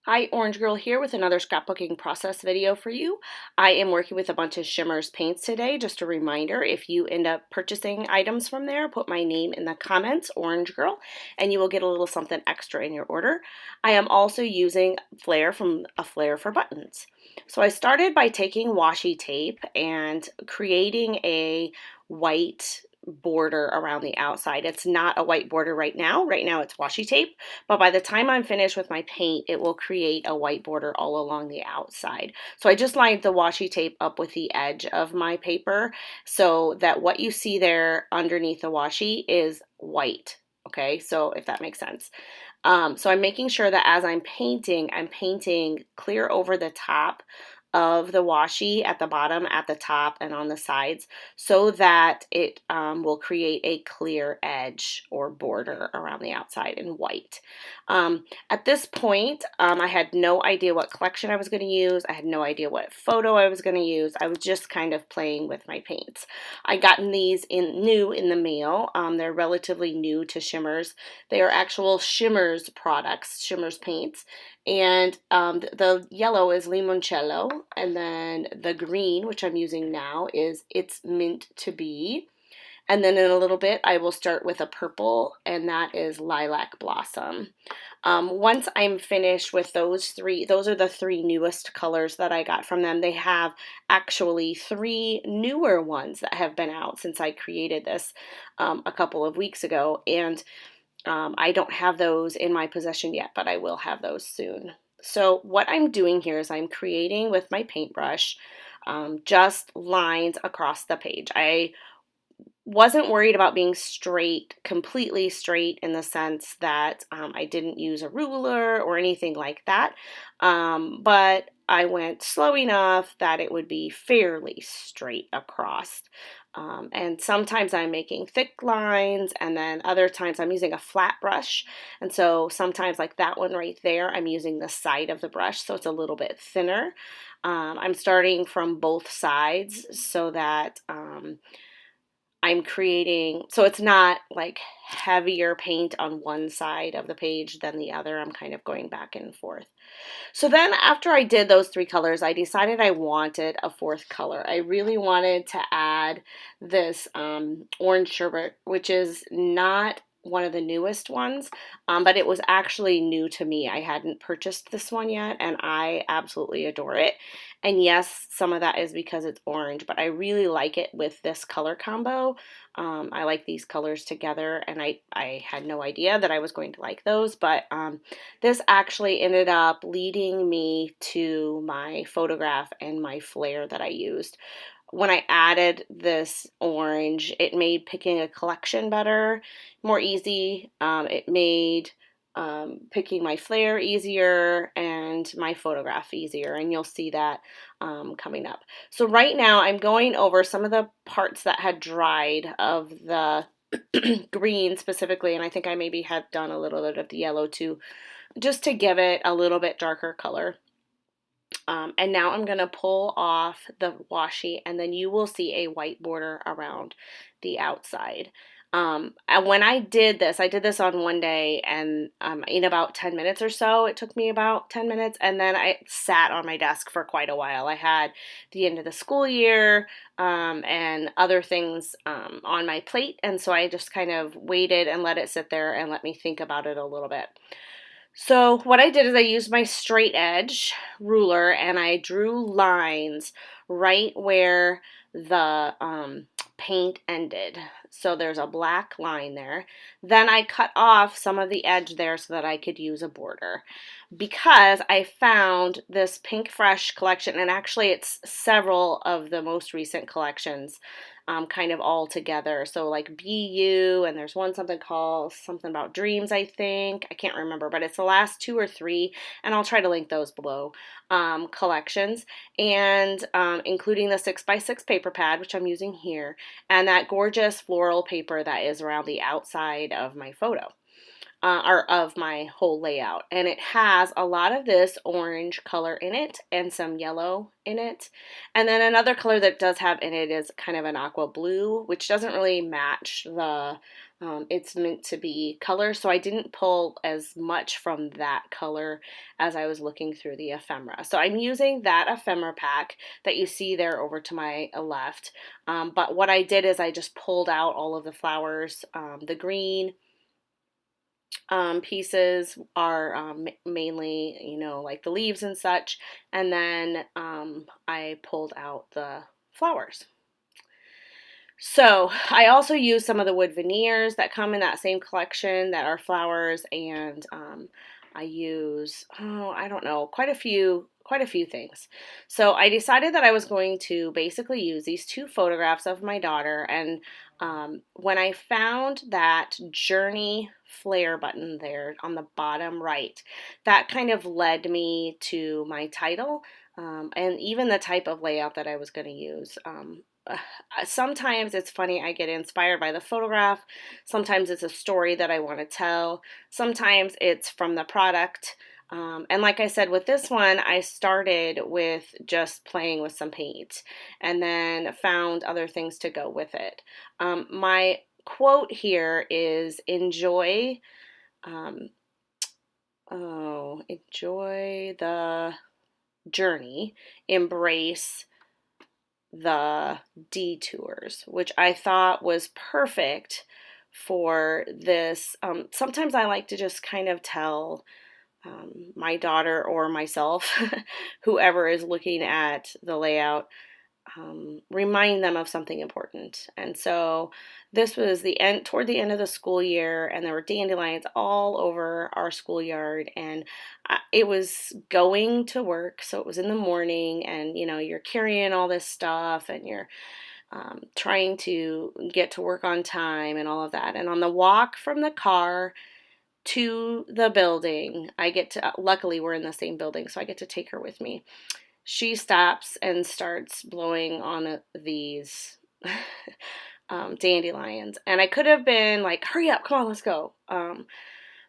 Hi, Orange Girl here with another scrapbooking process video for you. I am working with a bunch of ShimmerZ Paints today. Just a reminder, if you end up purchasing items from there, put my name in the comments, Orange Girl, and you will get a little something extra in your order. I am also using Flair from a Flair for Buttons. So I started by taking washi tape and creating a white border around the outside. It's not a white border right now. Right now it's washi tape, but by the time I'm finished with my paint, it will create a white border all along the outside. So I just lined the washi tape up with the edge of my paper so that what you see there underneath the washi is white. Okay, so if that makes sense. So I'm making sure that as I'm painting clear over the top of the washi at the bottom, at the top, and on the sides so that it will create a clear edge or border around the outside in white. At this point, I had no idea what collection I was going to use. I had no idea what photo I was going to use. I was just kind of playing with my paints. I gotten these new in the mail. They're relatively new to ShimmerZ. They are actual ShimmerZ products, ShimmerZ Paints. And the yellow is Limoncello, and then the green, which I'm using now, is It's Meant to Be. And then in a little bit, I will start with a purple, and that is Lilac Blossom. Once I'm finished with those three, those are the three newest colors that I got from them. They have actually three newer ones that have been out since I created this a couple of weeks ago, and I don't have those in my possession yet, but I will have those soon. So what I'm doing here is I'm creating with my paintbrush just lines across the page. I wasn't worried about being straight, completely straight in the sense that I didn't use a ruler or anything like that, but I went slow enough that it would be fairly straight across. And sometimes I'm making thick lines, and then other times I'm using a flat brush. And so sometimes, like that one right there, I'm using the side of the brush, so it's a little bit thinner. I'm starting from both sides so that I'm creating, so it's not like heavier paint on one side of the page than the other. I'm kind of going back and forth. So then after I did those three colors, I decided I wanted a fourth color. I really wanted to add this orange sherbet, which is not one of the newest ones, but it was actually new to me. I hadn't purchased this one yet, and I absolutely adore it. And yes, some of that is because it's orange, but I really like it with this color combo. I like these colors together, and I had no idea that I was going to like those, but this actually ended up leading me to my photograph and my Flair that I used. When I added this orange, it made picking a collection better, more easy. It made picking my Flair easier and my photograph easier, and you'll see that coming up. So right now I'm going over some of the parts that had dried of the green specifically, and I think I maybe have done a little bit of the yellow too, just to give it a little bit darker color. And now I'm going to pull off the washi, and then you will see a white border around the outside. And when I did this on one day, and in about 10 minutes or so. It took me about 10 minutes, and then I sat on my desk for quite a while. I had the end of the school year and other things on my plate, and so I just kind of waited and let it sit there and let me think about it a little bit. So what I did is I used my straight edge ruler, and I drew lines right where the paint ended. So there's a black line there. Then I cut off some of the edge there so that I could use a border, because I found this Pinkfresh collection, and actually it's several of the most recent collections kind of all together. So like BU, and there's one something called something about dreams, I think. I can't remember, but it's the last two or three, and I'll try to link those below, collections, and including the 6x6 paper pad, which I'm using here, and that gorgeous floral paper that is around the outside of my photo. Or of my whole layout, and it has a lot of this orange color in it and some yellow in it, and then another color that does have in it is kind of an aqua blue, which doesn't really match the It's meant to be color, so I didn't pull as much from that color as I was looking through the ephemera. So I'm using that ephemera pack that you see there over to my left. But what I did is I just pulled out all of the flowers. The green pieces are mainly, like the leaves and such. And then I pulled out the flowers. So I also use some of the wood veneers that come in that same collection that are flowers, and I use, I don't know, quite a few things. So I decided that I was going to basically use these two photographs of my daughter, and when I found that Journey Flair button there on the bottom right, that kind of led me to my title, and even the type of layout that I was going to use. Sometimes it's funny, I get inspired by the photograph. Sometimes it's a story that I want to tell. Sometimes it's from the product. And like I said, with this one, I started with just playing with some paint and then found other things to go with it. My quote here is enjoy the journey, embrace the detours, which I thought was perfect for this. Sometimes I like to just kind of tell my daughter or myself, whoever is looking at the layout, remind them of something important. And so this was toward the end of the school year, and there were dandelions all over our schoolyard, and it was going to work, so it was in the morning, and you're carrying all this stuff, and you're trying to get to work on time and all of that. And on the walk from the car to the building, luckily we're in the same building, so I get to take her with me. She stops and starts blowing on these dandelions. And I could have been like, hurry up, come on, let's go.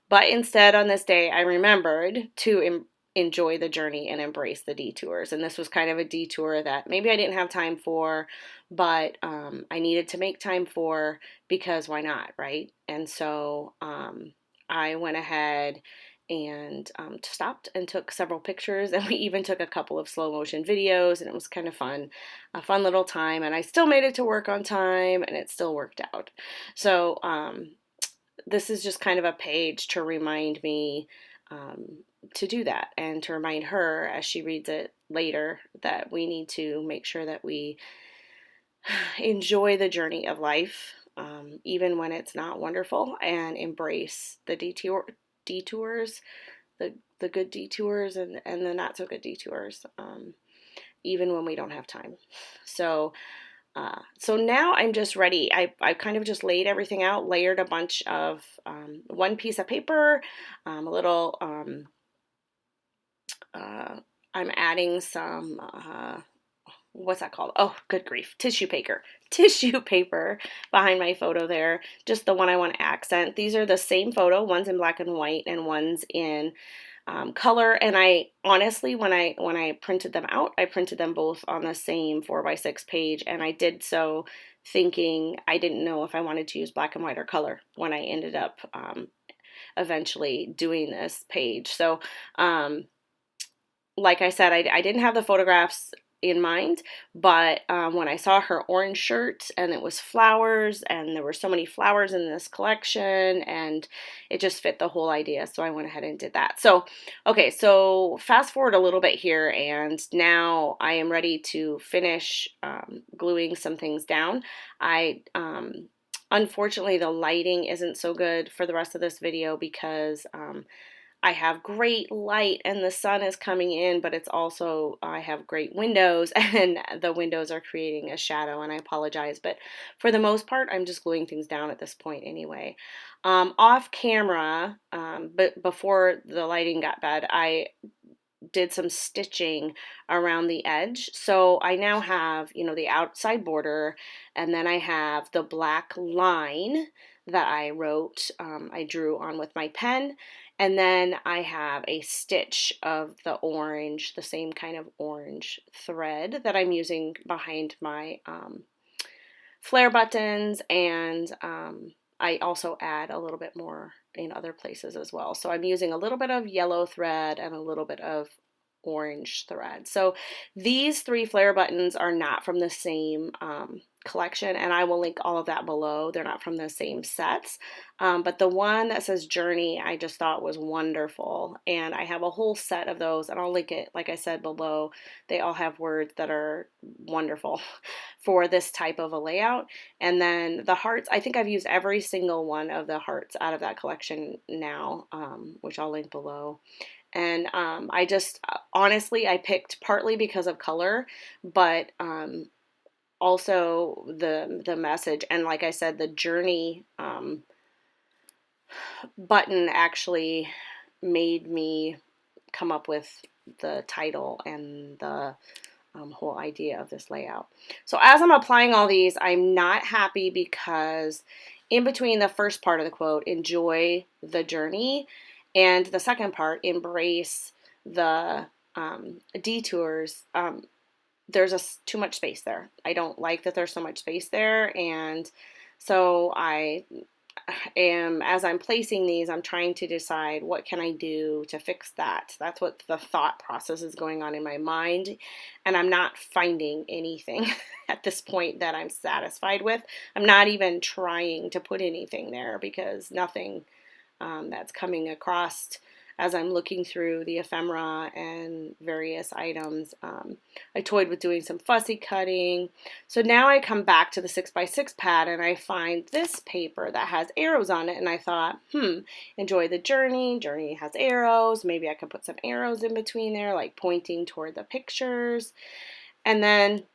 But instead, on this day, I remembered to enjoy the journey and embrace the detours. And this was kind of a detour that maybe I didn't have time for, but I needed to make time for, because why not, right? And so I went ahead and stopped and took several pictures, and we even took a couple of slow motion videos, and it was kind of fun, a fun little time, and I still made it to work on time, and it still worked out. So this is just kind of a page to remind me to do that, and to remind her as she reads it later that we need to make sure that we enjoy the journey of life, even when it's not wonderful, and embrace the detours, the good detours, and the not so good detours, even when we don't have time. So now I'm just ready. I kind of just laid everything out, layered a bunch of one piece of paper, a little, I'm adding some, what's that called? Oh, good grief. Tissue paper behind my photo there. Just the one I want to accent. These are the same photo. One's in black and white and one's in color. And I honestly, when I printed them out, I printed them both on the same 4x6 page. And I did so thinking I didn't know if I wanted to use black and white or color when I ended up eventually doing this page. So like I said, I didn't have the photographs in mind, but when I saw her orange shirt and it was flowers, and there were so many flowers in this collection, and it just fit the whole idea, so I went ahead and did that. So okay, so fast forward a little bit here, and now I am ready to finish gluing some things down. Unfortunately, the lighting isn't so good for the rest of this video, because I have great light and the sun is coming in, but it's also, I have great windows, and the windows are creating a shadow, and I apologize, but for the most part, I'm just gluing things down at this point anyway. Off camera, but before the lighting got bad, I did some stitching around the edge. So I now have, the outside border, and then I have the black line that I wrote, I drew on with my pen, and then I have a stitch of the orange, the same kind of orange thread that I'm using behind my flare buttons, and I also add a little bit more in other places as well. So I'm using a little bit of yellow thread and a little bit of orange thread. So these 3 flare buttons are not from the same collection, and I will link all of that below. They're not from the same sets, but the one that says Journey I just thought was wonderful, and I have a whole set of those, and I'll link it, like I said, below. They all have words that are wonderful for this type of a layout. And then the hearts, I think I've used every single one of the hearts out of that collection now, which I'll link below. And I just, honestly, I picked partly because of color, but also the message. And like I said, the Journey button actually made me come up with the title and the whole idea of this layout. So as I'm applying all these, I'm not happy because in between the first part of the quote, enjoy the journey, and the second part, embrace the detours, there's too much space there. I don't like that there's so much space there, and so as I'm placing these, I'm trying to decide what can I do to fix that. That's what the thought process is going on in my mind, and I'm not finding anything at this point that I'm satisfied with. I'm not even trying to put anything there because nothing that's coming across as I'm looking through the ephemera and various items. I toyed with doing some fussy cutting. So now I come back to the 6x6 pad and I find this paper that has arrows on it, and I thought, enjoy the journey. Journey has arrows. Maybe I could put some arrows in between there, like pointing toward the pictures. And then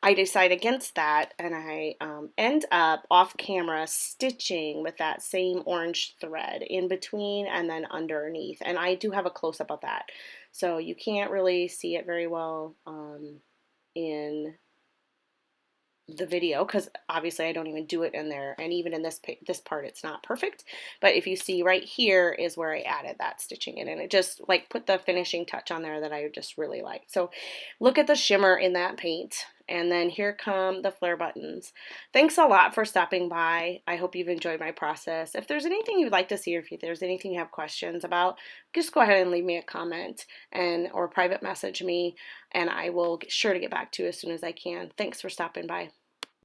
I decide against that, and I end up off camera stitching with that same orange thread in between and then underneath. And I do have a close-up of that, so you can't really see it very well in the video because obviously I don't even do it in there, and even in this part it's not perfect. But if you see right here is where I added that stitching in, and it just like put the finishing touch on there that I just really like. So look at the shimmer in that paint. And then here come the flare buttons. Thanks a lot for stopping by. I hope you've enjoyed my process. If there's anything you'd like to see, or if there's anything you have questions about, just go ahead and leave me a comment or private message me, and I will be sure to get back to you as soon as I can. Thanks for stopping by.